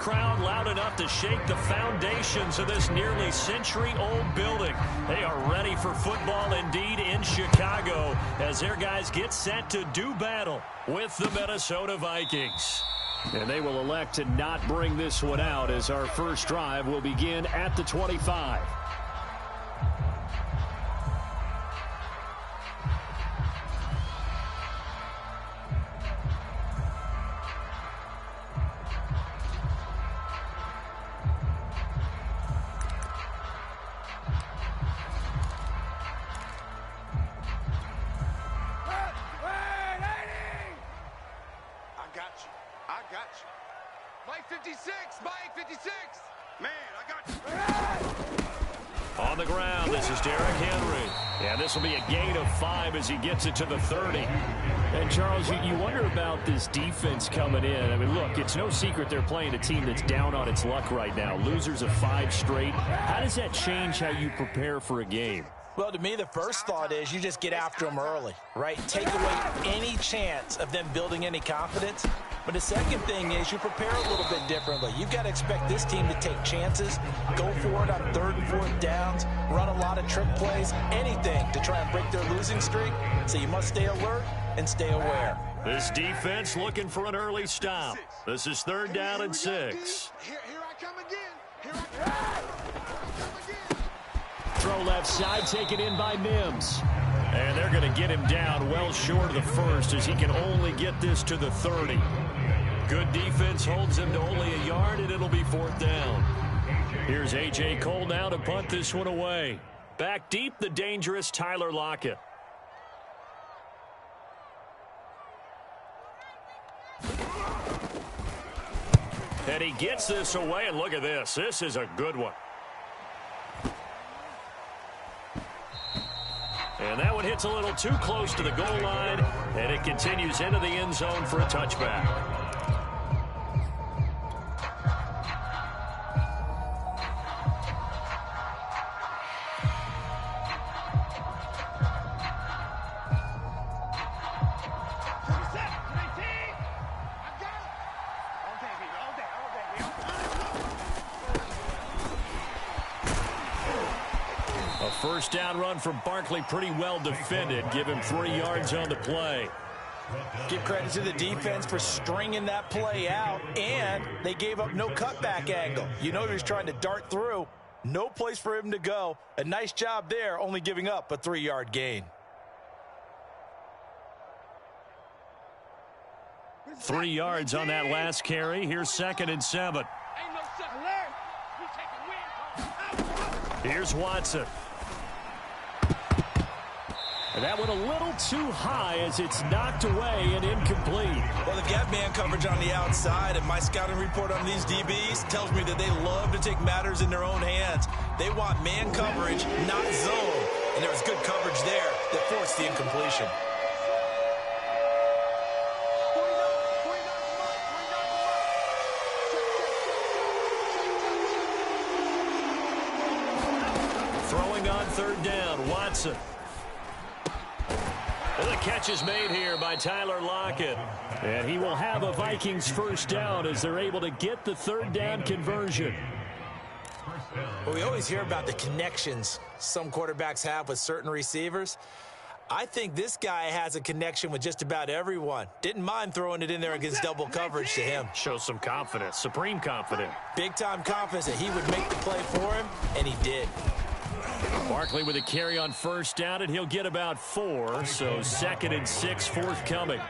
crowd loud enough to shake the foundations of this nearly century-old building. They are ready for football indeed in Chicago as their guys get set to do battle with the Minnesota Vikings. And they will elect to not bring this one out as our first drive will begin at the 25. Mike 56! Mike 56! Man, I got you! On the ground, this is Derrick Henry. And this will be a gain of 5 as he gets it to the 30. And, Charles, you wonder about this defense coming in. I mean, look, it's no secret they're playing a team that's down on its luck right now. Losers of 5 straight. How does that change how you prepare for a game? Well, to me, the first thought is you just get after them early, right? Take away any chance of them building any confidence. But the second thing is you prepare a little bit differently. You've got to expect this team to take chances, go for it on 3rd and 4th downs, run a lot of trick plays, anything to try and break their losing streak. So you must stay alert and stay aware. This defense looking for an early stop. This is 3rd down and 6. Here I come again. Here I come again. Throw left side, taken in by Mims. And they're going to get him down well short of the first as he can only get this to the 30. Good defense holds him to only a yard, and it'll be 4th down. Here's A.J. Cole now to punt this one away. Back deep, the dangerous Tyler Lockett. And he gets this away, and look at this. This is a good one. And that one hits a little too close to the goal line, and it continues into the end zone for a touchback. First down run from Barkley, pretty well defended. Give him 3 yards on the play. Give credit to the defense for stringing that play out, and they gave up no cutback angle. You know he was trying to dart through. No place for him to go. A nice job there, only giving up a 3-yard gain. 3 yards on that last carry. Here's 2nd and 7. Here's Watson. And that went a little too high as it's knocked away and incomplete. Well, they've got man coverage on the outside, and my scouting report on these DBs tells me that they love to take matters in their own hands. They want man coverage, not zone. And there was good coverage there that forced the incompletion. Throwing on 3rd down, Watson. And the catch is made here by Tyler Lockett. And he will have a Vikings first down as they're able to get the 3rd down conversion. Well, we always hear about the connections some quarterbacks have with certain receivers. I think this guy has a connection with just about everyone. Didn't mind throwing it in there against double coverage to him. Shows some confidence, supreme confidence. Big-time confidence that he would make the play for him, and he did. Barkley with a carry on 1st down, and he'll get about 4, so 2nd and 6 forthcoming.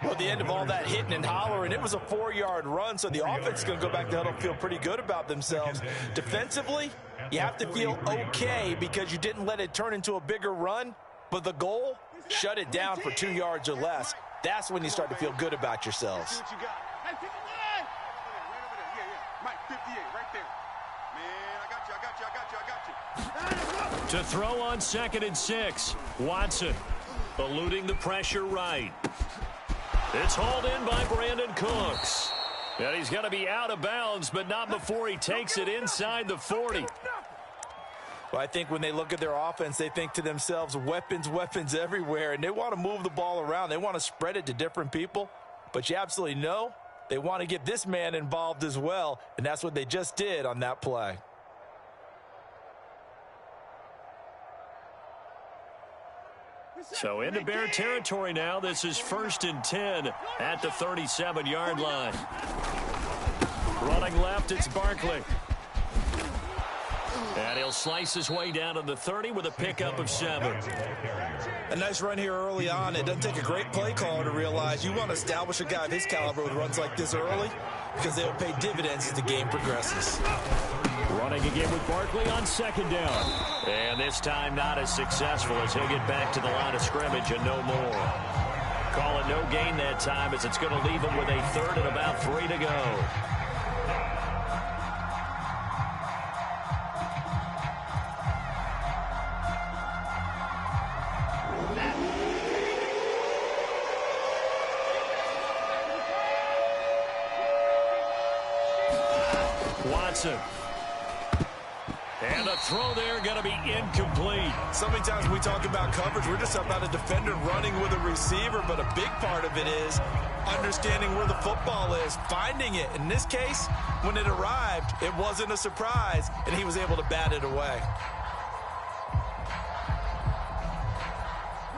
Well, at the end of all that hitting and hollering, it was a 4-yard run, so the offense is going to go back to huddle and feel pretty good about themselves. Defensively, you have to feel okay because you didn't let it turn into a bigger run, but the goal, shut it down for 2 yards or less. That's when you start to feel good about yourselves. To throw on 2nd and 6, Watson eluding the pressure right. It's hauled in by Brandon Cooks. And he's going to be out of bounds, but not before he takes it inside the 40. Well, I think when they look at their offense, they think to themselves, weapons, weapons everywhere, and they want to move the ball around. They want to spread it to different people, but you absolutely know They want to get this man involved as well, and that's what they just did on that play. So into Bear territory now. This is 1st and 10 at the 37-yard line. Running left, it's Barkley. And he'll slice his way down to the 30 with a pickup of 7. A nice run here early on. It doesn't take a great play caller to realize you want to establish a guy of his caliber with runs like this early because they'll pay dividends as the game progresses. Running again with Barkley on 2nd down. And this time not as successful as he'll get back to the line of scrimmage and no more. Call it no gain that time as it's going to leave him with a 3rd and about 3 to go. Watson. And the throw there going to be incomplete. So many times when we talk about coverage, we're just about a defender running with a receiver, but a big part of it is understanding where the football is, finding it. In this case, when it arrived, it wasn't a surprise, and he was able to bat it away.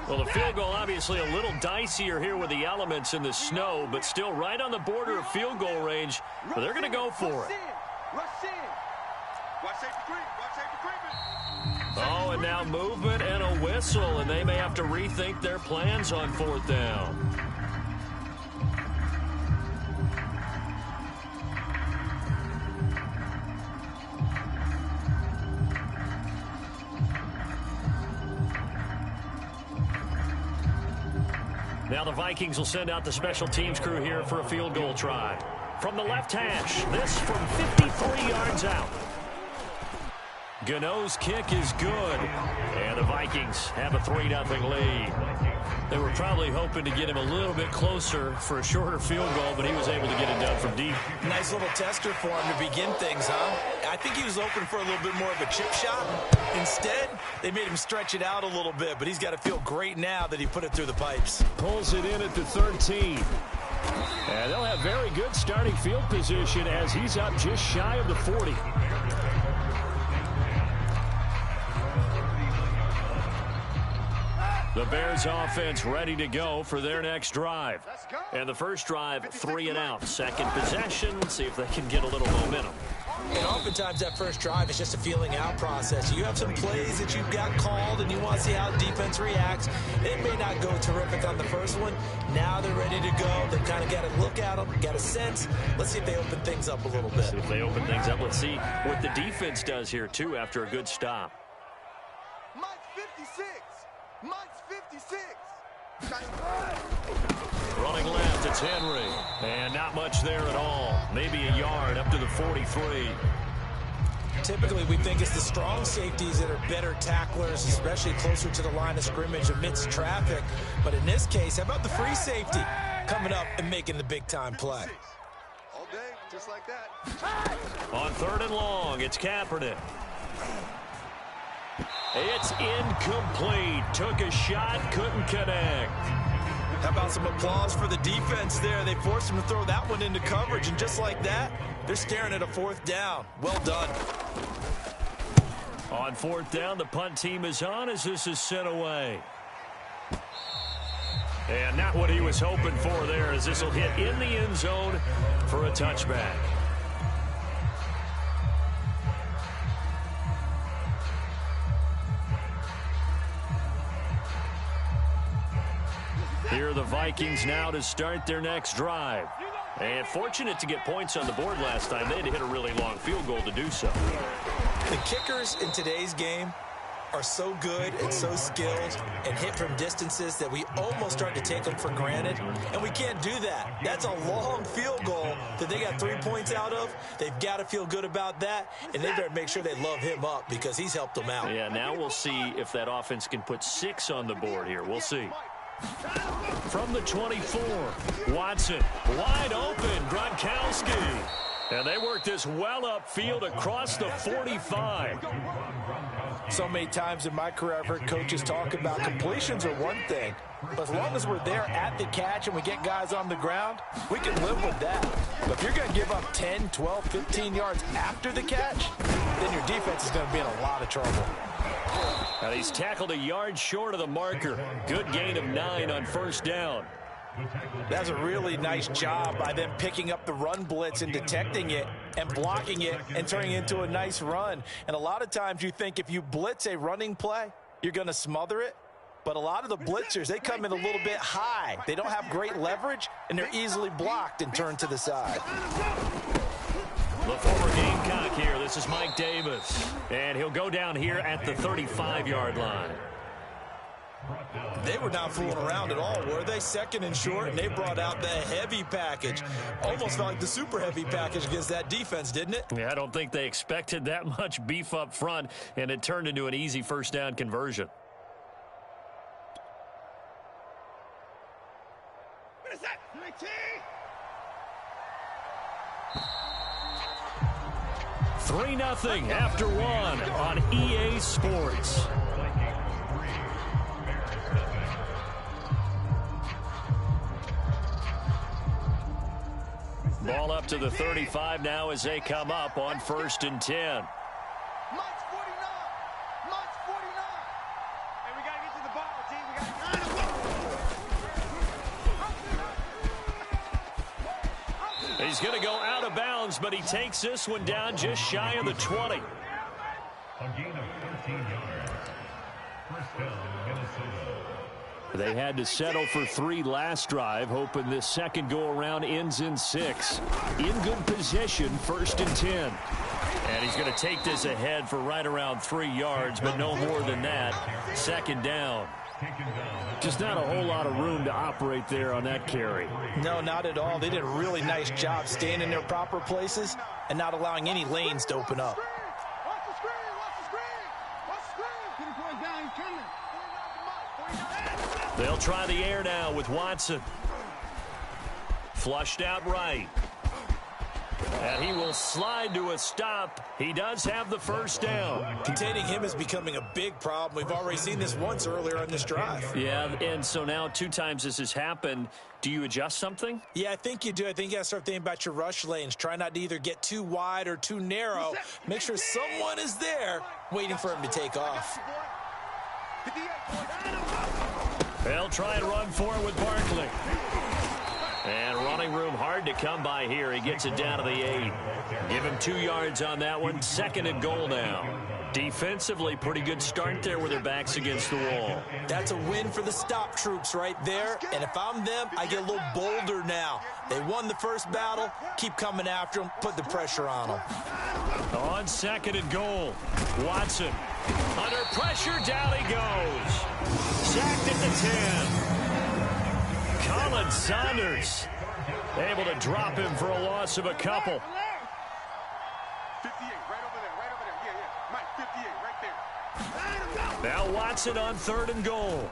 Well, the field goal obviously a little dicier here with the elements in the snow, but still right on the border of field goal range. But they're going to go for it. Oh, and now movement and a whistle, and they may have to rethink their plans on 4th down. Now the Vikings will send out the special teams crew here for a field goal try. From the left hash, this from 53 yards out. Gano's kick is good, and the Vikings have a 3-0 lead. They were probably hoping to get him a little bit closer for a shorter field goal, but he was able to get it done from deep. Nice little tester for him to begin things, huh? I think he was hoping for a little bit more of a chip shot. Instead, they made him stretch it out a little bit, but he's got to feel great now that he put it through the pipes. Pulls it in at the 13. And they'll have very good starting field position as he's up just shy of the 40. The Bears offense ready to go for their next drive. And the first drive, 3 and out. Second possession, see if they can get a little momentum. And oftentimes that first drive is just a feeling out process. You have some plays that you've got called and you want to see how defense reacts. It may not go terrific on the first one. Now they're ready to go. They've kind of got to look at them, got a sense. Let's see if they open things up a little bit. See if they open things up. Let's see what the defense does here, too, after a good stop. Mike's 56. Mike's 56. Running left, it's Henry. And not much there at all. Maybe a yard up to the 43. Typically, we think it's the strong safeties that are better tacklers, especially closer to the line of scrimmage amidst traffic. But in this case, how about the free safety coming up and making the big-time play? All day, just like that. On 3rd and long, it's Kaepernick. It's incomplete. Took a shot, couldn't connect. How about some applause for the defense there? They forced him to throw that one into coverage, and just like that, they're staring at a 4th down. Well done. On 4th down, the punt team is on as this is sent away. And not what he was hoping for there, as this will hit in the end zone for a touchback. Here are the Vikings now to start their next drive. And fortunate to get points on the board last time. They had to hit a really long field goal to do so. The kickers in today's game are so good and so skilled and hit from distances that we almost start to take them for granted. And we can't do that. That's a long field goal that they got 3 points out of. They've got to feel good about that. And they better make sure they love him up because he's helped them out. Yeah, now we'll see if that offense can put 6 on the board here. We'll see. From the 24, Watson, wide open, Gronkowski. And they work this well upfield across the 45. So many times in my career, I've heard coaches talk about completions are one thing, but as long as we're there at the catch and we get guys on the ground, we can live with that. But if you're going to give up 10, 12, 15 yards after the catch, then your defense is going to be in a lot of trouble. And he's tackled a yard short of the marker. Good gain of 9 on first down. That's a really nice job by them picking up the run blitz and detecting it and blocking it and turning it into a nice run. And a lot of times you think if you blitz a running play, you're going to smother it. But a lot of the blitzers, they come in a little bit high. They don't have great leverage, and they're easily blocked and turned to the side. The former Gamecock here. This is Mike Davis. And he'll go down here at the 35-yard line. They were not fooling around at all, were they? Second and short, and they brought out the heavy package. Almost felt like the super heavy package against that defense, didn't it? Yeah, I don't think they expected that much beef up front, and it turned into an easy first down conversion. What is that? 3-0 after 1 on EA Sports. Ball up to the 35 now as they come up on 1st and 10. Mike's 49. Mike's 49. Hey, we got to get to the ball, team. We got to He's going to go out of bounds, but he takes this one down just shy of the 20. A gain of 13 yards. First down, Minnesota. They had to settle for 3 last drive, hoping this second go-around ends in 6. In good position, 1st and 10. And he's going to take this ahead for right around 3 yards, but no more than that. 2nd down. Just not a whole lot of room to operate there on that carry. No, not at all. They did a really nice job staying in their proper places and not allowing any lanes to open up. Watch the screen. Watch the screen. Watch the screen. Get the boy down. He's coming. They'll try the air now with Watson. Flushed out right. And he will slide to a stop. He does have the first down. Containing him is becoming a big problem. We've already seen this once earlier on this drive. Yeah, and so now 2 times this has happened. Do you adjust something? Yeah, I think you do. I think you got to start thinking about your rush lanes. Try not to either get too wide or too narrow. Make sure someone is there waiting for him to take off. They'll try and run for it with Barkley. And running room hard to come by here. He gets it down to the 8. Give him 2 yards on that one. 2nd and goal now. Defensively, pretty good start there with their backs against the wall. That's a win for the stop troops right there. And if I'm them, I get a little bolder now. They won the first battle. Keep coming after them. Put the pressure on them. On 2nd and goal. Watson. Under pressure, down he goes. Sacked at the 10. Colin Saunders able to drop him for a loss of a couple. 58, right over there. Yeah. Mike, 58, right there. Now Watson on 3rd and goal.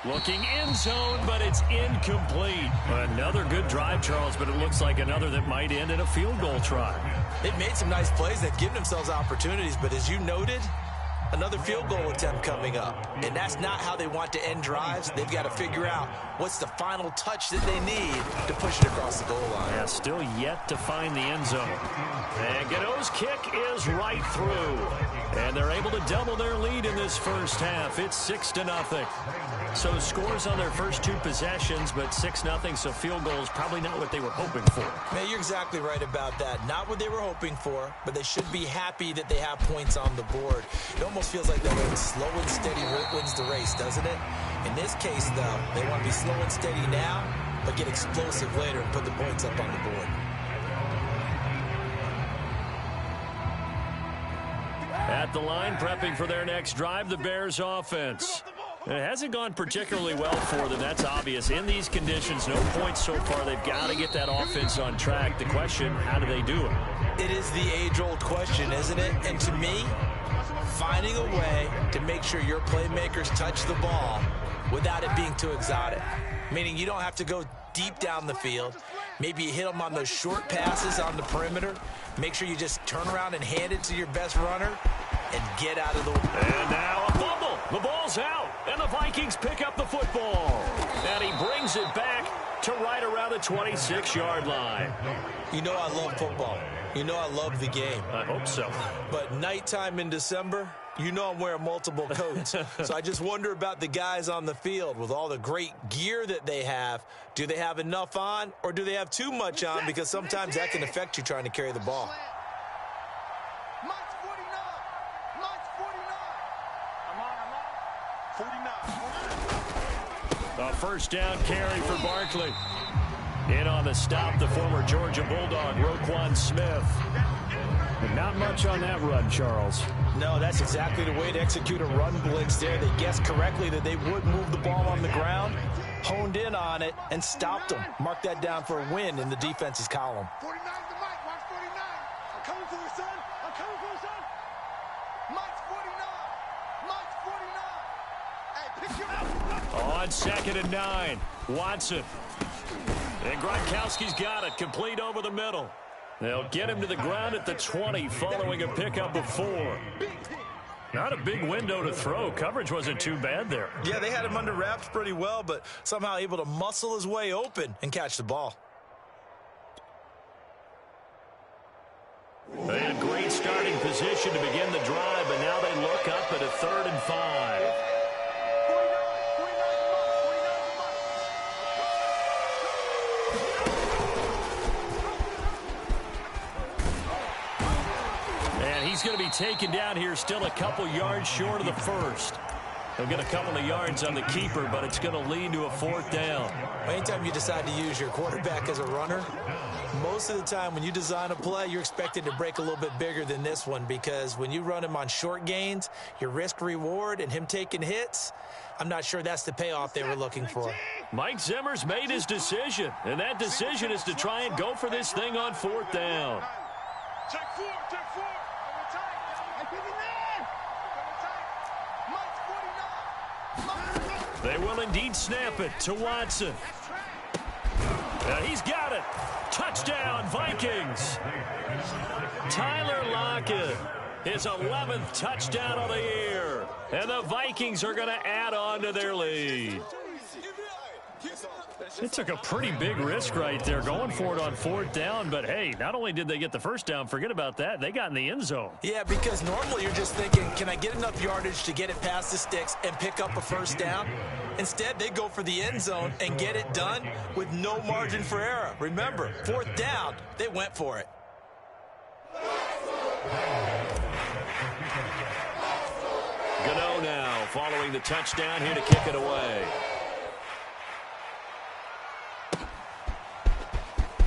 Looking end zone, but it's incomplete. Another good drive, Charles, but it looks like another that might end in a field goal try. They've made some nice plays. They've given themselves opportunities, but as you noted, another field goal attempt coming up. And that's not how they want to end drives. They've got to figure out what's the final touch that they need to push it across the goal line. Yeah, still yet to find the end zone. And Gano's kick is right through. And they're able to double their lead in this first half. It's 6-0. So scores on their first 2 possessions, but 6-0, so field goal is probably not what they were hoping for. Man, you're exactly right about that. Not what they were hoping for, but they should be happy that they have points on the board. It almost feels like that way slow and steady wins the race, doesn't it? In this case, though, they want to be slow and steady now, but get explosive later and put the points up on the board. At the line, prepping for their next drive, the Bears offense. It hasn't gone particularly well for them. That's obvious. In these conditions, no points so far. They've got to get that offense on track. The question, how do they do it? It is the age-old question, isn't it? And to me, finding a way to make sure your playmakers touch the ball without it being too exotic. Meaning you don't have to go deep down the field. Maybe you hit them on those short passes on the perimeter. Make sure you just turn around and hand it to your best runner and get out of the way. And now a fumble. The ball's out, and the Vikings pick up the football. And he brings it back to right around the 26-yard line. You know I love football. You know I love the game. I hope so. But nighttime in December, you know I'm wearing multiple coats. So I just wonder about the guys on the field with all the great gear that they have. Do they have enough on, or do they have too much on? Because sometimes that can affect you trying to carry the ball. A first down carry for Barkley. In on the stop, the former Georgia Bulldog, Roquan Smith. But not much on that run, Charles. No, that's exactly the way to execute a run blitz there. They guessed correctly that they would move the ball on the ground, honed in on it, and stopped them. Mark that down for a win in the defense's column. 49 to Mike. Watch 49. I'm coming for the son. I'm coming for the son. Mike's 49. Mike's 49. Hey, pick him up. On 2nd and 9, Watson. And Gronkowski's got it, complete over the middle. They'll get him to the ground at the 20 following a pickup of 4. Not a big window to throw. Coverage wasn't too bad there. Yeah, they had him under wraps pretty well, but somehow able to muscle his way open and catch the ball. They had a great starting position to begin the drive, but now they look up at a 3rd and 5. He's going to be taken down here, still a couple yards short of the first. He'll get a couple of yards on the keeper, but it's going to lead to a 4th down. Anytime you decide to use your quarterback as a runner, most of the time when you design a play, you're expected to break a little bit bigger than this one, because when you run him on short gains, your risk-reward and him taking hits, I'm not sure that's the payoff they were looking for. Mike Zimmer's made his decision, and that decision is to try and go for this thing on 4th down. Check 4. Check 4. They will indeed snap it to Watson. He's got it. Touchdown, Vikings. Tyler Lockett, his 11th touchdown of the year. And the Vikings are going to add on to their lead. It took a pretty big risk right there going for it on 4th down, but hey, not only did they get the first down, forget about that, they got in the end zone. Yeah, because normally you're just thinking, can I get enough yardage to get it past the sticks and pick up a first down? Instead, they go for the end zone and get it done with no margin for error. Remember, 4th down, they went for it. Gano now following the touchdown here to kick it away.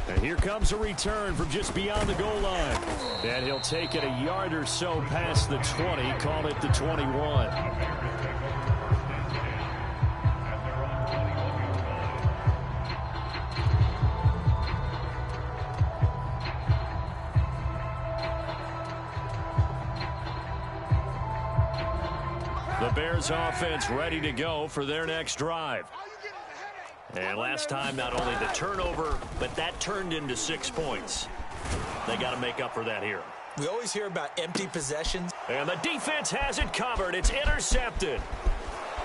And here comes a return from just beyond the goal line. And he'll take it a yard or so past the 20, call it the 21. The Bears offense ready to go for their next drive. And last time, not only the turnover, but that turned into 6 points. They got to make up for that here. We always hear about empty possessions. And the defense has it covered. It's intercepted.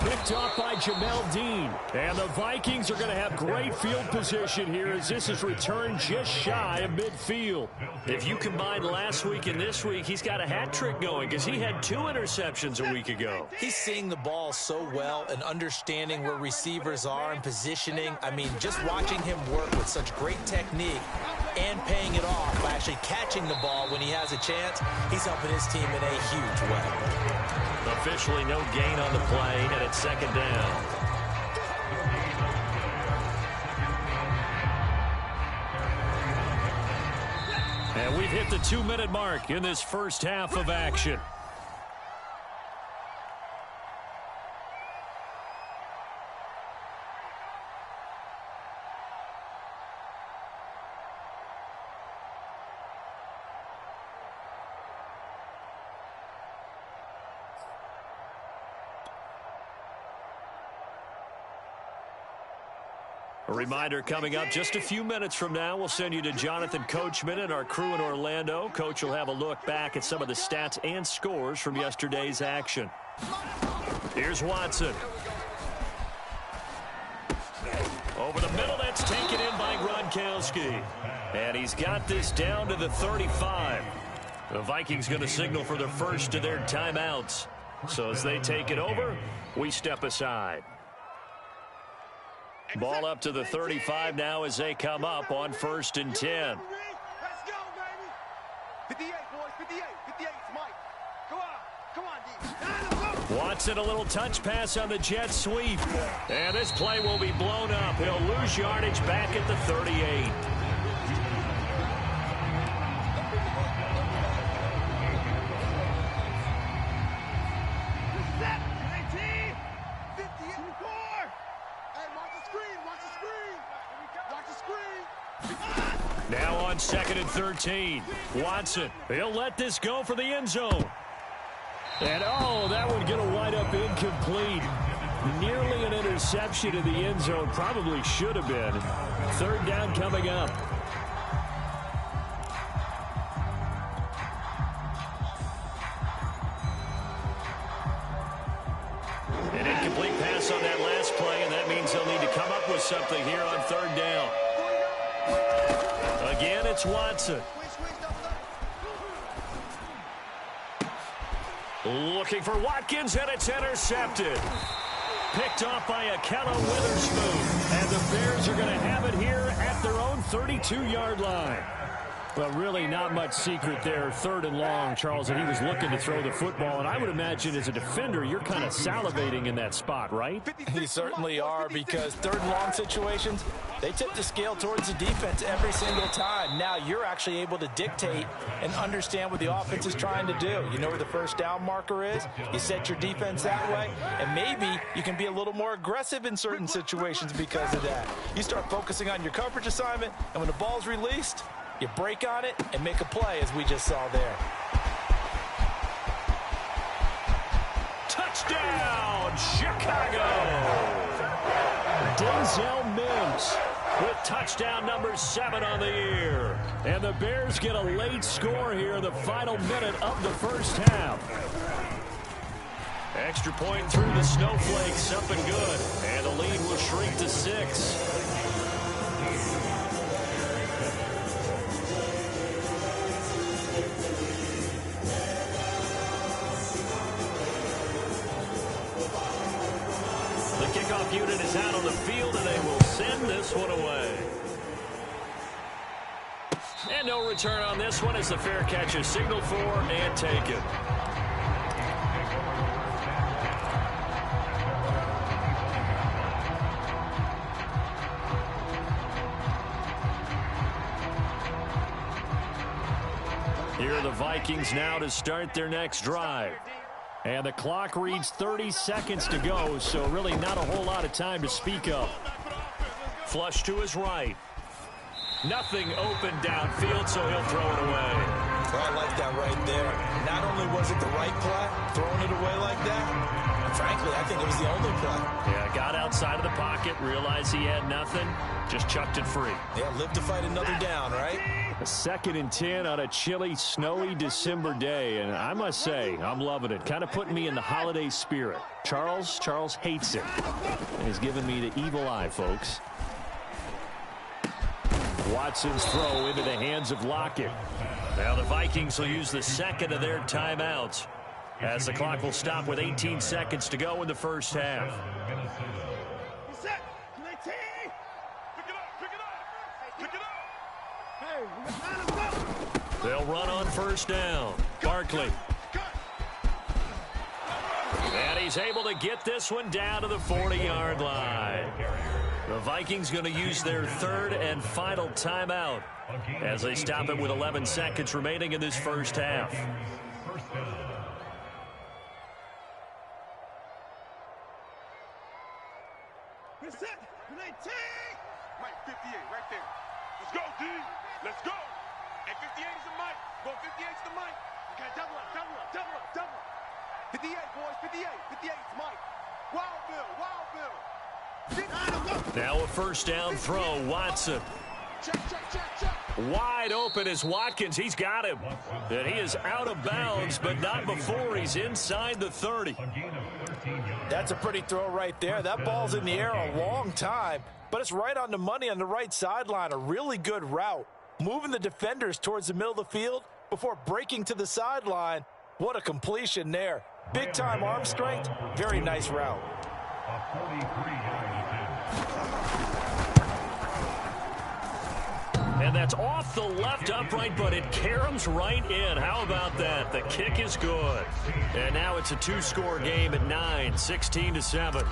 Picked off by Jamel Dean. And the Vikings are going to have great field position here as this is returned just shy of midfield. If you combine last week and this week, he's got a hat trick going because he had 2 interceptions a week ago. He's seeing the ball so well and understanding where receivers are and positioning. I mean, just watching him work with such great technique and paying it off by actually catching the ball when he has a chance, he's helping his team in a huge way. Officially no gain on the play, and it's 2nd down. And we've hit the 2-minute mark in this first half of action. A reminder coming up just a few minutes from now, we'll send you to Jonathan Coachman and our crew in Orlando. Coach will have a look back at some of the stats and scores from yesterday's action. Here's Watson. Over the middle, that's taken in by Gronkowski. And he's got this down to the 35. The Vikings going to signal for the first of their timeouts. So as they take it over, we step aside. Ball up to the 35 now as they come up on 1st and 10. Let's go, baby. 58, boys. 58. 58. It's Mike. Come on, D. Watson, a little touch pass on the jet sweep. And this play will be blown up. He'll lose yardage back at the 38. Now on 2nd and 13. Watson, he'll let this go for the end zone. And, oh, that one going to wind up incomplete. Nearly an interception in the end zone. Probably should have been. 3rd down coming up. An incomplete pass on that last play, and that means they'll need to come up with something here on 3rd down. Again, it's Watson. Looking for Watkins, and it's intercepted. Picked off by Akello Witherspoon. And the Bears are going to have it here at their own 32-yard line. But really not much secret there. 3rd and long, Charles, and he was looking to throw the football. And I would imagine as a defender, you're kind of salivating in that spot, right? You certainly are, because 3rd and long situations, they tip the scale towards the defense every single time. Now you're actually able to dictate and understand what the offense is trying to do. You know where the 1st down marker is. You set your defense that way, and maybe you can be a little more aggressive in certain situations because of that. You start focusing on your coverage assignment, and when the ball's released, you break on it and make a play, as we just saw there. Touchdown, Chicago! Denzel Mims with touchdown number 7 on the year. And the Bears get a late score here in the final minute of the 1st half. Extra point through the snowflakes, something good. And the lead will shrink to 6. Kickoff unit is out on the field, and they will send this one away. And no return on this one as the fair catch is signaled for and taken. Here are the Vikings now to start their next drive. And the clock reads 30 seconds to go, so really not a whole lot of time to speak of. Flush to his right. Nothing open downfield, so he'll throw it away. Well, I like that right there. Not only was it the right play, throwing it away like that, and frankly, I think it was the only play. Yeah, got outside of the pocket, realized he had nothing, just chucked it free. Yeah, live to fight another down, right? A 2nd and 10 on a chilly, snowy December day, and I must say, I'm loving it. Kind of putting me in the holiday spirit. Charles hates it, and he's giving me the evil eye, folks. Watson's throw into the hands of Lockett. Now the Vikings will use the 2nd of their timeouts as the clock will stop with 18 seconds to go in the 1st half. They'll run on 1st down. Barkley. And he's able to get this one down to the 40-yard line. The Vikings going to use their 3rd and final timeout as they stop it with 11 seconds remaining in this 1st half. Mike, 58, right there. Let's go, D. Let's go. And 58 is the Mike. Go 58 is the Mike. Okay, double up, double up, double up, double up. 58, boys, 58. 58 is Mike. Wild Bill, Wild Bill. Now a first down throw, Watson. Wide open is Watkins. He's got him. And he is out of bounds, but not before he's inside the 30. That's a pretty throw right there. That ball's in the air a long time, but it's right on the money on the right sideline. A really good route. Moving the defenders towards the middle of the field before breaking to the sideline. What a completion there. Big-time arm strength. Very nice route. And that's off the left upright, but it caroms right in. How about that? The kick is good. And now it's a two-score game at 9, 16-7.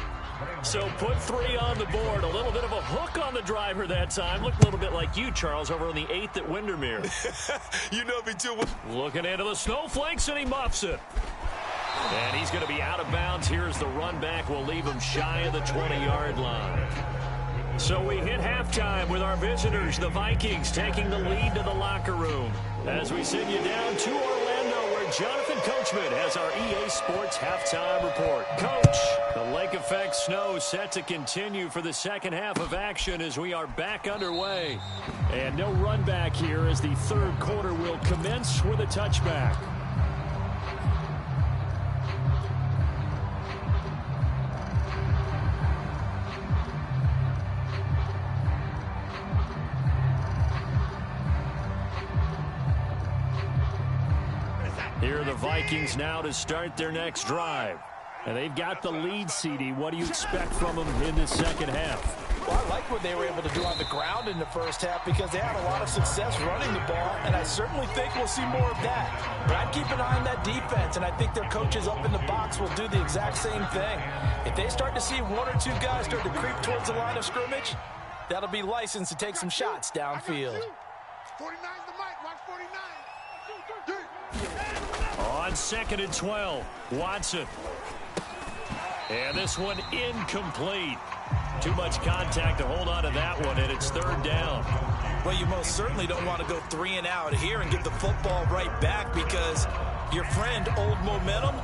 So put 3 on the board. A little bit of a hook on the driver that time. Looked a little bit like you, Charles, over on the 8th at Windermere. You know me too. Looking into the snowflakes, and he muffs it. And he's going to be out of bounds. Here's the run back. We'll leave him shy of the 20-yard line. So we hit halftime with our visitors, the Vikings, taking the lead to the locker room. As we send you down to Orlando, where Jonathan Coachman has our EA Sports halftime report. Coach, the lake effect snow set to continue for the second half of action as we are back underway. And no run back here as the third quarter will commence with a touchback. Here are the Vikings now to start their next drive. And they've got the lead, CD. What do you expect from them in the second half? Well, I like what they were able to do on the ground in the first half because they had a lot of success running the ball, and I certainly think we'll see more of that. But I'd keep an eye on that defense, and I think their coaches up in the box will do the exact same thing. If they start to see 1 or 2 guys start to creep towards the line of scrimmage, that'll be licensed to take some shots downfield. 49's the mic. Watch 49. On 2nd and 12, Watson. And this one incomplete. Too much contact to hold on to that one, and it's 3rd down. Well, you most certainly don't want to go 3 and out here and give the football right back because your friend, Old Momentum,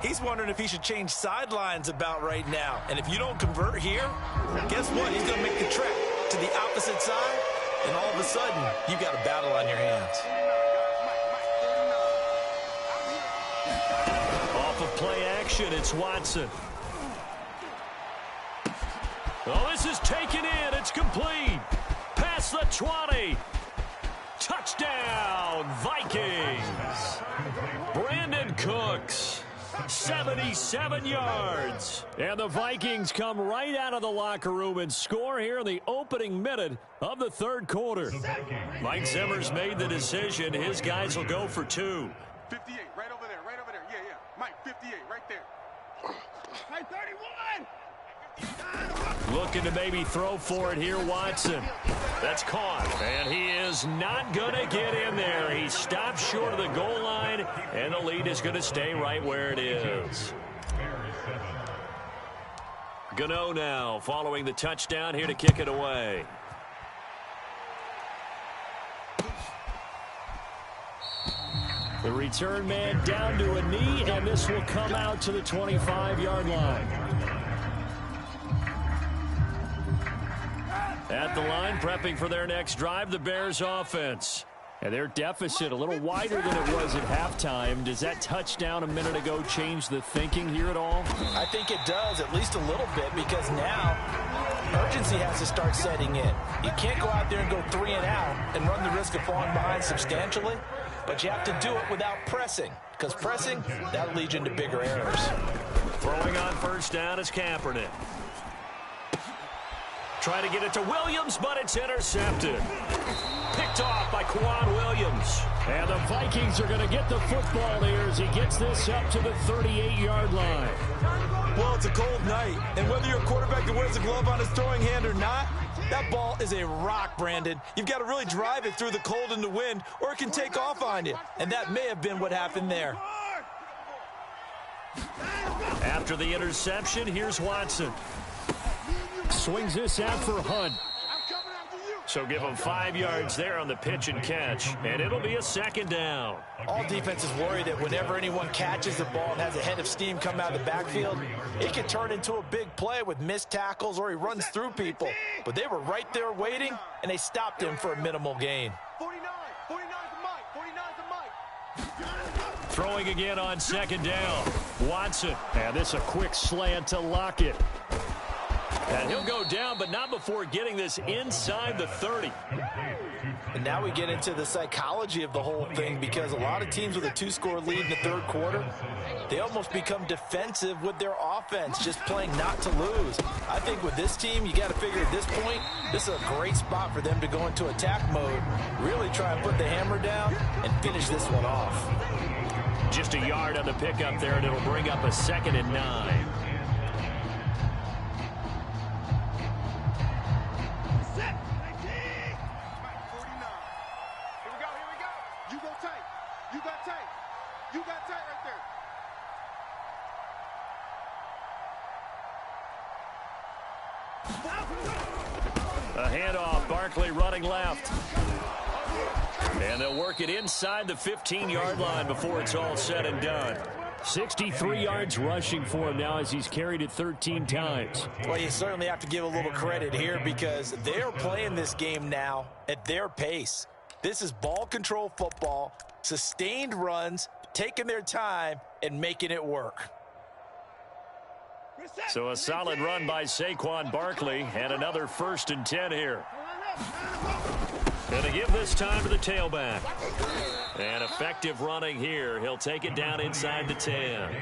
he's wondering if he should change sidelines about right now. And if you don't convert here, guess what? He's going to make the trek to the opposite side, and all of a sudden, you got a battle on your hands. Off of play action, it's Watson. Oh, this is taken in. It's complete. Past the 20. Touchdown, Vikings. Brandon Cooks, 77 yards. And the Vikings come right out of the locker room and score here in the opening minute of the third quarter. Mike Zimmer's made the decision. His guys will go for 2. 58, right over there, right over there. Yeah, yeah. Mike, 58, right there. Mike, 31. Looking to maybe throw for it here, Watson. That's caught, and he is not going to get in there. He stops short of the goal line, and the lead is going to stay right where it is. Gano now following the touchdown here to kick it away. The return man down to a knee, and this will come out to the 25-yard line. At the line, prepping for their next drive, the Bears offense. And their deficit a little wider than it was at halftime. Does that touchdown a minute ago change the thinking here at all? I think it does, at least a little bit, because now urgency has to start setting in. You can't go out there and go 3 and out and run the risk of falling behind substantially, but you have to do it without pressing, because pressing, that'll lead you into bigger errors. Throwing on first down is Kaepernick. Try to get it to Williams, but it's intercepted. Picked off by Quan Williams. And the Vikings are going to get the football here as he gets this up to the 38-yard line. Well, it's a cold night, and whether you're a quarterback that wears a glove on his throwing hand or not, that ball is a rock, Brandon. You've got to really drive it through the cold and the wind, or it can take off on you. And that may have been what happened there. After the interception, here's Watson. Swings this out for Hunt. So give them 5 yards there on the pitch and catch, and it'll be a second down. All defenses worry that whenever anyone catches the ball and has a head of steam come out of the backfield, it can turn into a big play with missed tackles or he runs through people. But they were right there waiting, and they stopped him for a minimal gain. 49. 49's the mic. 49's the mic. Throwing again on second down. Watson. And this a quick slant to Lockett. And he'll go down, but not before getting this inside the 30. And now we get into the psychology of the whole thing, because a lot of teams with a 2-score lead in the third quarter, they almost become defensive with their offense, just playing not to lose. I think with this team, you got to figure at this point, this is a great spot for them to go into attack mode, really try and put the hammer down and finish this one off. Just a yard on the pickup there, and it'll bring up a 2nd and 9. A handoff, Barkley running left. And they'll work it inside the 15-yard line before it's all said and done. 63 yards rushing for him now as he's carried it 13 times. Well, you certainly have to give a little credit here, because they're playing this game now at their pace. This is ball control football, sustained runs, taking their time and making it work. So a solid run by Saquon Barkley, and another 1st and 10 here. And to give this time to the tailback. And effective running here. He'll take it down inside the 10.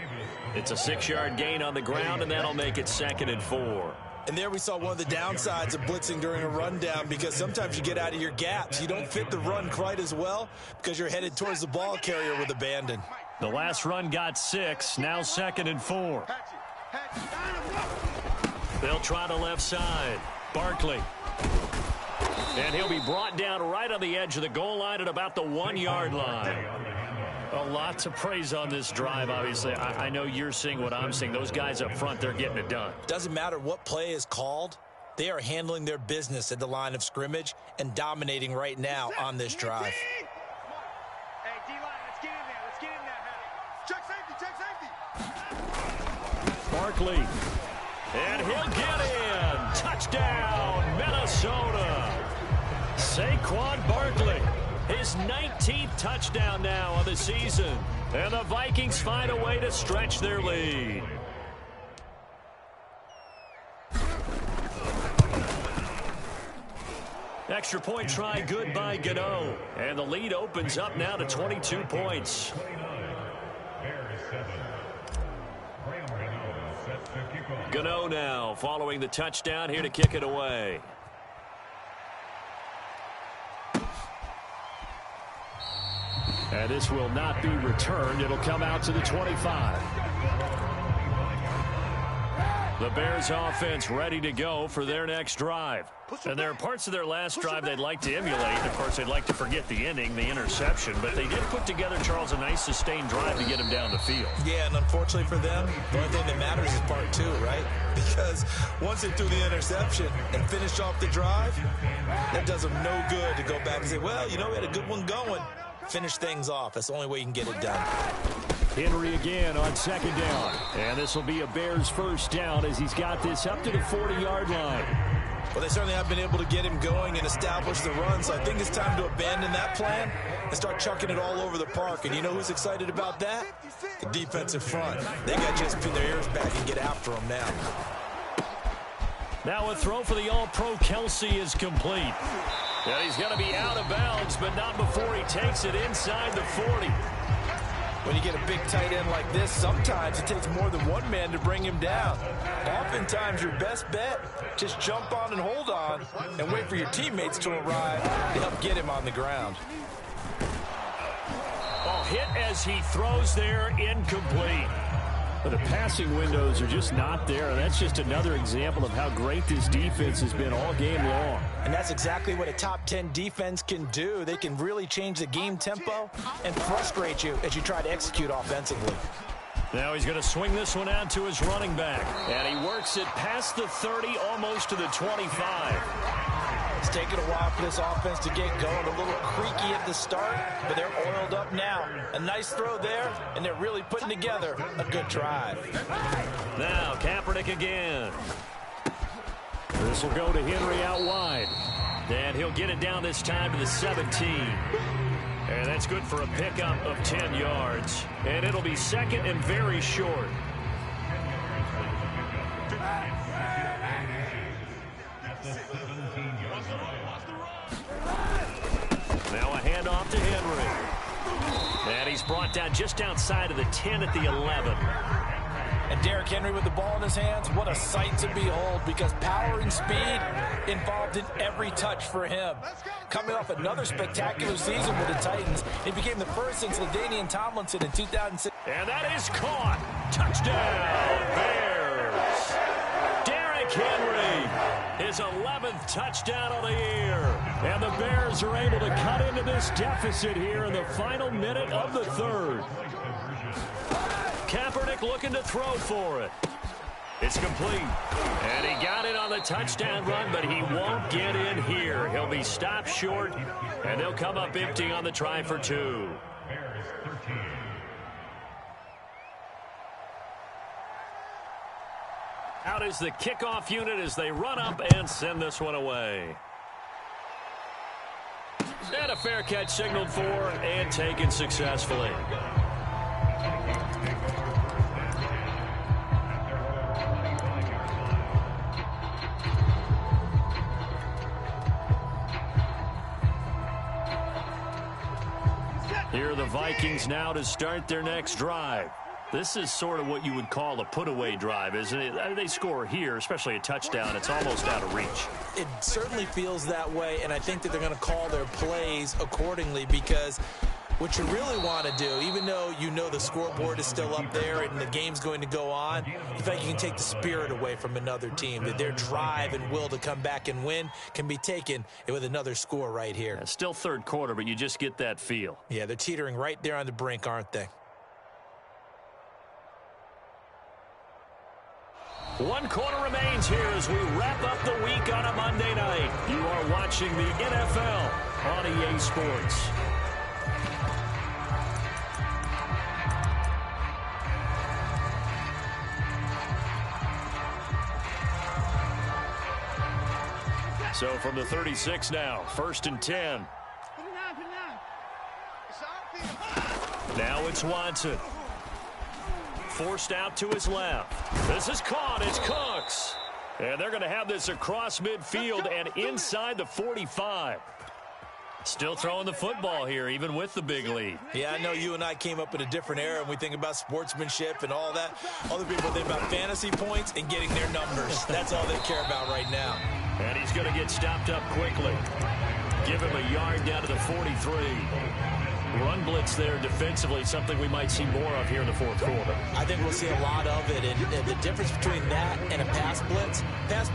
It's a 6-yard gain on the ground, and that'll make it 2nd and 4. And there we saw one of the downsides of blitzing during a rundown, because sometimes you get out of your gaps. You don't fit the run quite as well because you're headed towards the ball carrier with abandon. The last run got 6, now 2nd and 4. They'll try the left side. Barkley. And he'll be brought down right on the edge of the goal line at about the 1-yard line. A lot to praise on this drive, obviously. I know you're seeing what I'm seeing. Those guys up front, they're getting it done. Doesn't matter what play is called. They are handling their business at the line of scrimmage and dominating right now on this drive. Hey, D-line, let's get in there. Let's get in there. Check safety, check safety. Barkley. And he'll get in. Touchdown, Minnesota. Saquon Barkley. His 19th touchdown now of the season. And the Vikings find a way to stretch their lead. Extra point try good by Gano. And the lead opens up now to 22 points. Gano now following the touchdown here to kick it away. And this will not be returned. It'll come out to the 25. The Bears offense ready to go for their next drive. And there are parts of their last drive they'd like to emulate. Of course, they'd like to forget the ending, the interception. But they did put together, Charles, a nice sustained drive to get him down the field. Yeah, and unfortunately for them, the only thing that matters is part 2, right? Because once they threw the interception and finished off the drive, that does them no good to go back and say, well, you know, we had a good one going. Finish things off. That's the only way you can get it done. Henry again on second down. And this will be a Bears first down as he's got this up to the 40-yard line. Well, they certainly have been able to get him going and establish the run, so I think it's time to abandon that plan and start chucking it all over the park. And you know who's excited about that? The defensive front. They got to just pin their ears back and get after him now. Now a throw for the All-Pro Kelsey is complete. And he's going to be out of bounds, but not before he takes it inside the 40. When you get a big tight end like this, sometimes it takes more than one man to bring him down. Oftentimes, your best bet, just jump on and hold on and wait for your teammates to arrive to help get him on the ground. Oh, hit as he throws there, incomplete. But the passing windows are just not there. That's just another example of how great this defense has been all game long. And that's exactly what a top 10 defense can do. They can really change the game tempo and frustrate you as you try to execute offensively. Now he's going to swing this one out to his running back. And he works it past the 30, almost to the 25. It's taken a while for this offense to get going. A little creaky at the start, but they're oiled up now. A nice throw there, and they're really putting together a good drive. Now Kaepernick again. This will go to Henry out wide. And he'll get it down this time to the 17. And that's good for a pickup of 10 yards. And it'll be second and very short. Now a handoff to Henry. And he's brought down just outside of the 10 at the 11. And Derrick Henry with the ball in his hands, what a sight to behold, because power and speed involved in every touch for him. Coming off another spectacular season with the Titans, he became the first since LaDainian Tomlinson in 2006. And that is caught. Touchdown, Bears. Derrick Henry, his 11th touchdown of the year. And the Bears are able to cut into this deficit here in the final minute of the third. Kaepernick looking to throw for it. It's complete. And he got it on the touchdown run, but he won't get in here. He'll be stopped short, and they'll come up empty on the try for 2. Bears 13. Out is the kickoff unit as they run up and send this one away. And a fair catch signaled for and taken successfully. Here are the Vikings now to start their next drive. This is sort of what you would call a put-away drive, isn't it? They score here, especially a touchdown. It's almost out of reach. It certainly feels that way, and I think that they're going to call their plays accordingly, because what you really want to do, even though you know the scoreboard is still up there and the game's going to go on, you think you can take the spirit away from another team, that their drive and will to come back and win can be taken with another score right here. Yeah, still third quarter, but you just get that feel. Yeah, they're teetering right there on the brink, aren't they? One quarter remains here as we wrap up the week on a Monday night. You are watching the NFL on EA Sports. So from the 36 now, 1st and 10. Now it's Watson. Forced out to his left. This is caught. It's Cooks. And they're going to have this across midfield and inside the 45. Still throwing the football here, even with the big lead. Yeah, I know you and I came up in a different era, and we think about sportsmanship and all that. Other people think about fantasy points and getting their numbers. That's all they care about right now. And he's going to get stopped up quickly. Give him a yard down to the 43. Run blitz there defensively, something we might see more of here in the fourth quarter. I think we'll see a lot of it, and the difference between that and a pass blitz,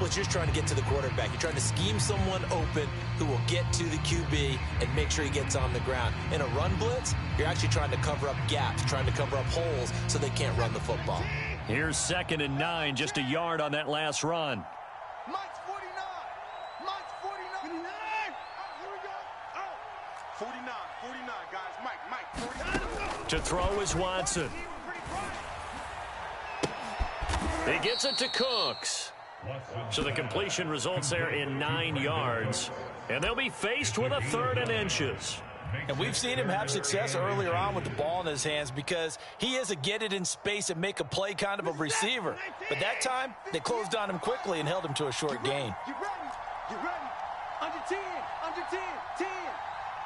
you're just trying to get to the quarterback. You're trying to scheme someone open who will get to the QB and make sure he gets on the ground. In a run blitz, you're actually trying to cover up gaps, trying to cover up holes so they can't run the football. Here's 2nd and 9, just a yard on that last run. Mike's 49. Mike's 49. 49. Here we go. 49, 49, guys. Mike, 49. To throw is Watson. He gets it to Cooks. So the completion results there in 9 yards. And they'll be faced with a 3rd and inches. And we've seen him have success earlier on with the ball in his hands because he is a get it in space and make a play kind of a receiver. But that time, they closed on him quickly and held him to a short gain. You ready? You ready? Under 10. Under 10. 10.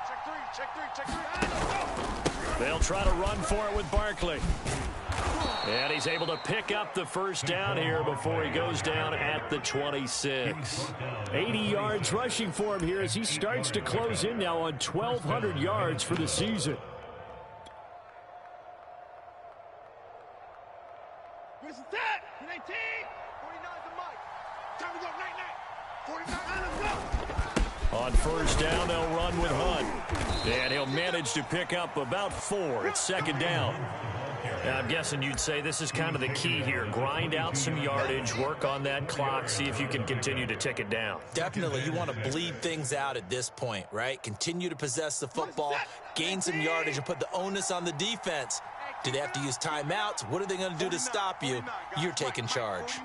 Check 3. Check 3. Check 3. They'll try to run for it with Barkley. And he's able to pick up the first down here before he goes down at the 26. 80 yards rushing for him here as he starts to close in now on 1,200 yards for the season. Where's the set? 19. 49 to Mike. Time to go. Night, night. 49. Let's go. On first down, they'll run with Hunt. And he'll manage to pick up about 4. It's second down. Now, I'm guessing you'd say this is kind of the key here. Grind out some yardage, work on that clock, see if you can continue to tick it down. Definitely, you want to bleed things out at this point, right? Continue to possess the football, gain some yardage, and put the onus on the defense. Do they have to use timeouts? What are they going to do to stop you? You're taking charge.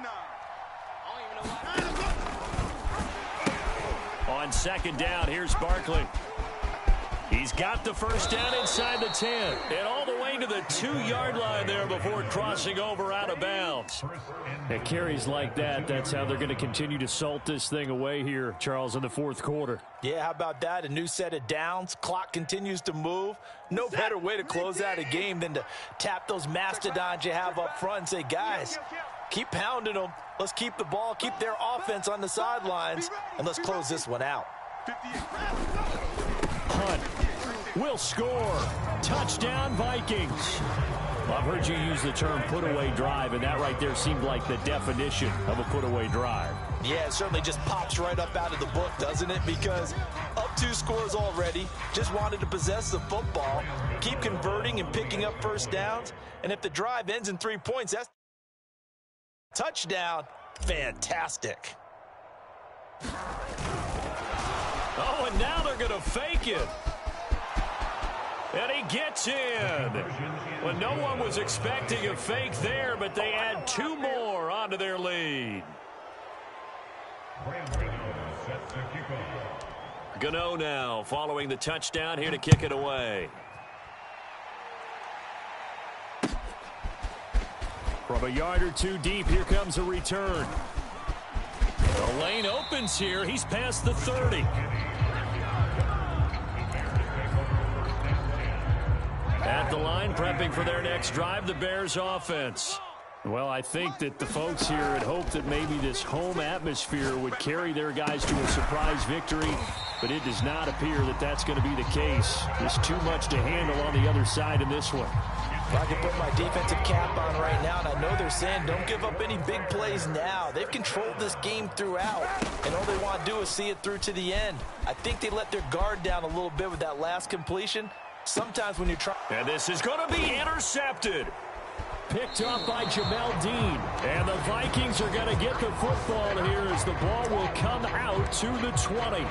On second down, here's Barkley. He's got the first down inside the 10. And all the way to the 2-yard line there before crossing over out of bounds. At carries like that, that's how they're going to continue to salt this thing away here, Charles, in the fourth quarter. Yeah, how about that? A new set of downs. Clock continues to move. No better way to close out a game than to tap those mastodons you have up front and say, guys, keep pounding them. Let's keep the ball, keep their offense on the sidelines, and let's close this one out. Hunt will score. Touchdown, Vikings. Well, I've heard you use the term put-away drive, and that right there seemed like the definition of a put-away drive. Yeah, it certainly just pops right up out of the book, doesn't it? Because up 2 scores already, just wanted to possess the football, keep converting and picking up first downs, and if the drive ends in 3 points, that's touchdown. Fantastic. Oh, and now they're going to fake it. And he gets in. Well, no one was expecting a fake there, but they add 2 more onto their lead. Gano now following the touchdown here to kick it away. From a yard or 2 deep, here comes a return. The lane opens here. He's past the 30. At the line, prepping for their next drive, the Bears offense. Well, I think that the folks here had hoped that maybe this home atmosphere would carry their guys to a surprise victory, but it does not appear that that's going to be the case. There's too much to handle on the other side in this one. Well, I can put my defensive cap on right now, and I know they're saying don't give up any big plays now. They've controlled this game throughout, and all they want to do is see it through to the end. I think they let their guard down a little bit with that last completion. Sometimes when you're trying... And this is going to be intercepted. Picked up by Jamel Dean. And the Vikings are going to get the football here as the ball will come out to the 20.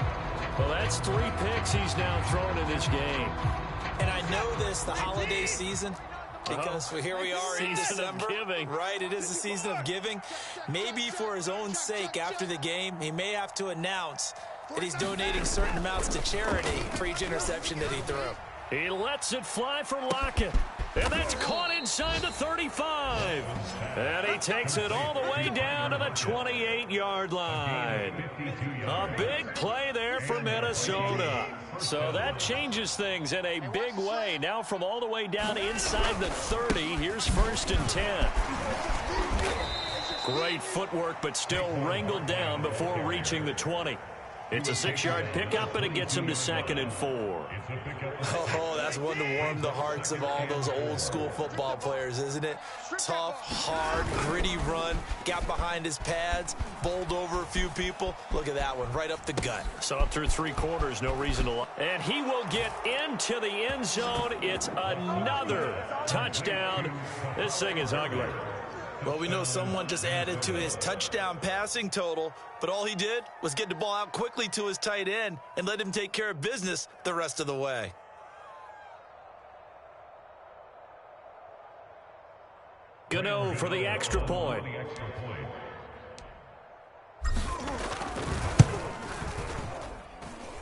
Well, that's 3 picks he's now thrown in this game. And I know this, the holiday season, because here we are in December. Right, it is the season of giving. Maybe for his own sake after the game, he may have to announce that he's donating certain amounts to charity for each interception that he threw. He lets it fly for Lockett. And that's caught inside the 35. And he takes it all the way down to the 28-yard line. A big play there for Minnesota. So that changes things in a big way. Now from all the way down inside the 30, here's 1st and 10. Great footwork, but still wrangled down before reaching the 20. It's a 6-yard pickup, and it gets him to 2nd and 4. Oh, that's one to warm the hearts of all those old-school football players, isn't it? Tough, hard, gritty run, got behind his pads, bowled over a few people. Look at that one, right up the gut. Saw through 3 quarters, no reason to lie. And he will get into the end zone. It's another touchdown. This thing is ugly. Well, we know someone just added to his touchdown passing total, but all he did was get the ball out quickly to his tight end and let him take care of business the rest of the way. Gano for the extra point.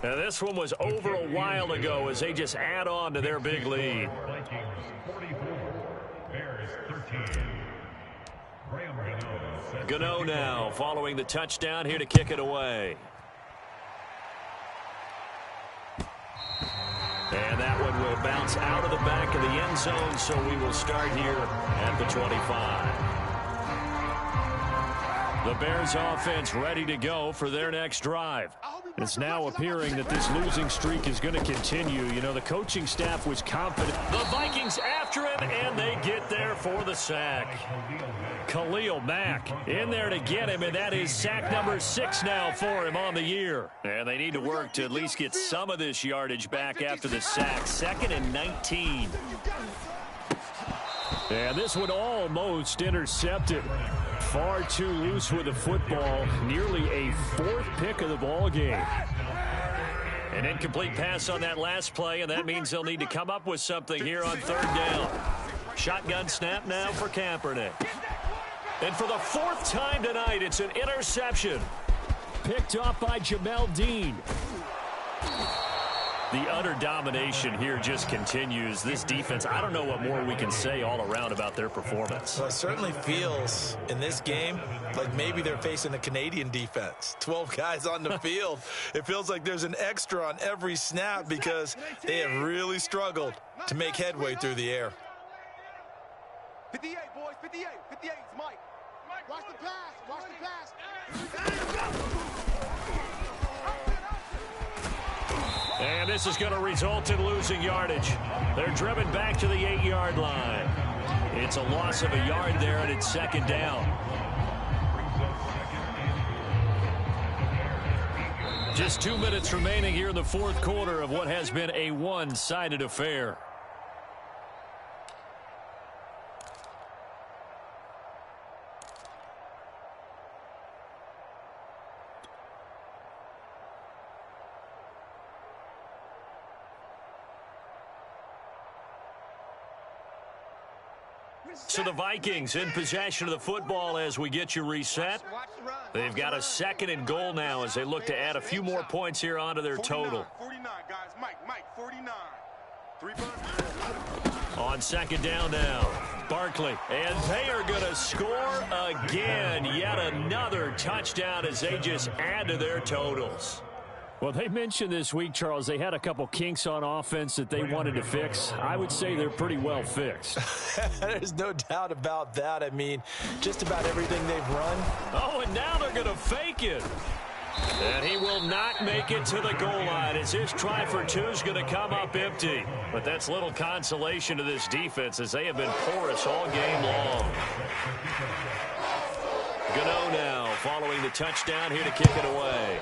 Now this one was over a while ago as they just add on to their big lead. Vikings 44, Bears 13. Gano now following the touchdown here to kick it away. And that one will bounce out of the back of the end zone, so we will start here at the 25. The Bears offense ready to go for their next drive. It's now appearing that this losing streak is going to continue. You know, the coaching staff was confident. The Vikings after him, and they get their for the sack. Khalil Mack in there to get him, and that is sack number 6 now for him on the year. And they need to work to at least get some of this yardage back after the sack. 2nd and 19. And this one almost intercepted. Far too loose with the football. Nearly a 4th pick of the ball game. An incomplete pass on that last play, and that means they'll need to come up with something here on 3rd down. Shotgun snap now for Kaepernick. And for the 4th time tonight, it's an interception. Picked off by Jamel Dean. The utter domination here just continues. This defense, I don't know what more we can say all around about their performance. Well, it certainly feels in this game like maybe they're facing a Canadian defense. 12 guys on the field. It feels like there's an extra on every snap because they have really struggled to make headway through the air. 58, boys, 58. 58, it's Mike. Watch the pass. Watch the pass. And this is going to result in losing yardage. They're driven back to the 8-yard line. It's a loss of a yard there, and it's 2nd down. Just 2 minutes remaining here in the 4th quarter of what has been a one-sided affair. So the Vikings in possession of the football as we get you reset. They've got a 2nd and goal now as they look to add a few more points here onto their total. 49, guys. Mike, 49. 3 On 2nd down now, Barkley. And they are going to score again. Yet another touchdown as they just add to their totals. Well, they mentioned this week, Charles, they had a couple kinks on offense that they wanted to fix. I would say they're pretty well fixed. There's no doubt about that. I mean, just about everything they've run. Oh, and now they're going to fake it. And he will not make it to the goal line as his try for 2 is going to come up empty. But that's little consolation to this defense as they have been porous all game long. Gano now following the touchdown here to kick it away.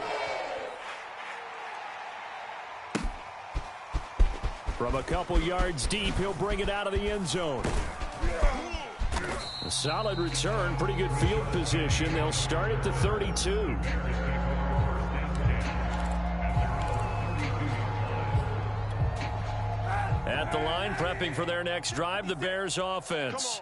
From a couple yards deep, he'll bring it out of the end zone. A solid return, pretty good field position. They'll start at the 32. At the line, prepping for their next drive, the Bears offense.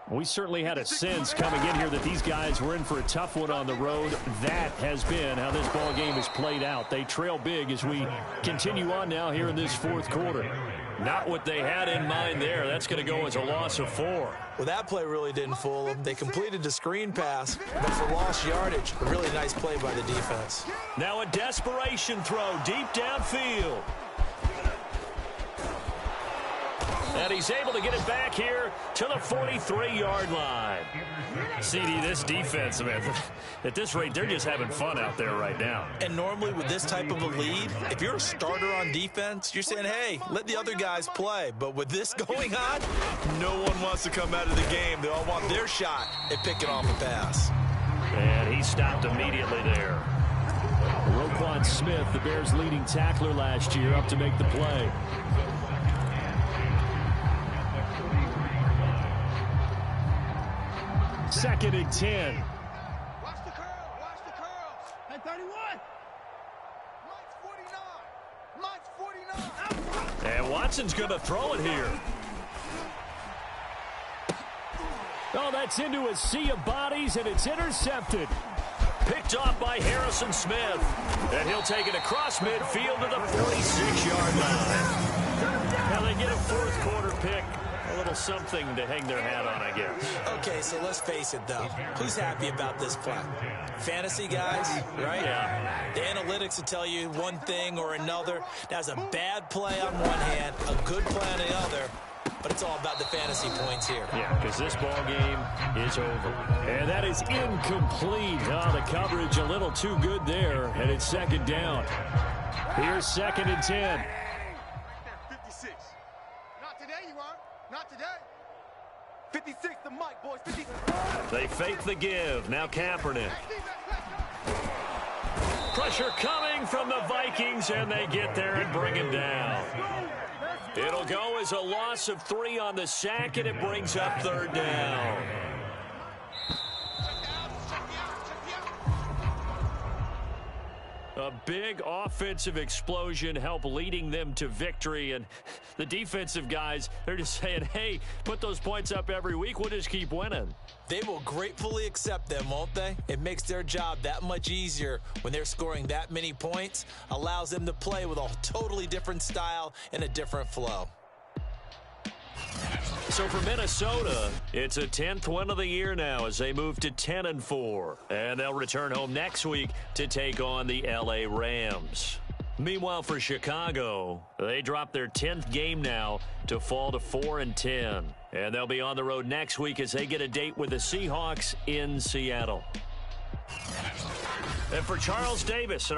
We certainly had a sense coming in here that these guys were in for a tough one on the road. That has been how this ball game has played out. They trail big as we continue on now here in this 4th quarter. Not what they had in mind there. That's going to go as a loss of 4. Well, that play really didn't fool them. They completed the screen pass, but for lost yardage, a really nice play by the defense. Now a desperation throw deep downfield. And he's able to get it back here to the 43-yard line. CD, this defense, man, at this rate, they're just having fun out there right now. And normally with this type of a lead, if you're a starter on defense, you're saying, hey, let the other guys play. But with this going on, no one wants to come out of the game. They all want their shot at picking off a pass. And he stopped immediately there. Roquan Smith, the Bears' leading tackler last year, up to make the play. Second and 10. Watch the curl. Watch the curl. At 31. Mike's 49. Mike's 49. And Watson's going to throw it here. Oh, that's into a sea of bodies, and it's intercepted. Picked off by Harrison Smith. And he'll take it across midfield to the 46-yard line. Now they get a 4th quarter pick. A little something to hang their hat on, I guess. Okay, so let's face it, though. Who's happy about this play? Fantasy guys, right? Yeah. The analytics will tell you one thing or another. That's a bad play on one hand, a good play on the other. But it's all about the fantasy points here. Yeah, because this ball game is over. And that is incomplete. Oh, the coverage a little too good there, and it's 2nd down. Here's 2nd and 10. 56. Not today, you aren't. Not today. 56 the mic, boys. 56. They fake the give. Now Kaepernick. Pressure coming from the Vikings, and they get there and bring him down. It'll go as a loss of 3 on the sack, and it brings up 3rd down. A big offensive explosion helped leading them to victory, and the defensive guys, they're just saying, hey, put those points up every week, we'll just keep winning. They will gratefully accept them, won't they? It makes their job that much easier when they're scoring that many points, allows them to play with a totally different style and a different flow. So for Minnesota, it's a 10th win of the year now as they move to 10-4. And they'll return home next week to take on the LA Rams. Meanwhile, for Chicago, they drop their 10th game now to fall to 4-10. And they'll be on the road next week as they get a date with the Seahawks in Seattle. And for Charles Davis...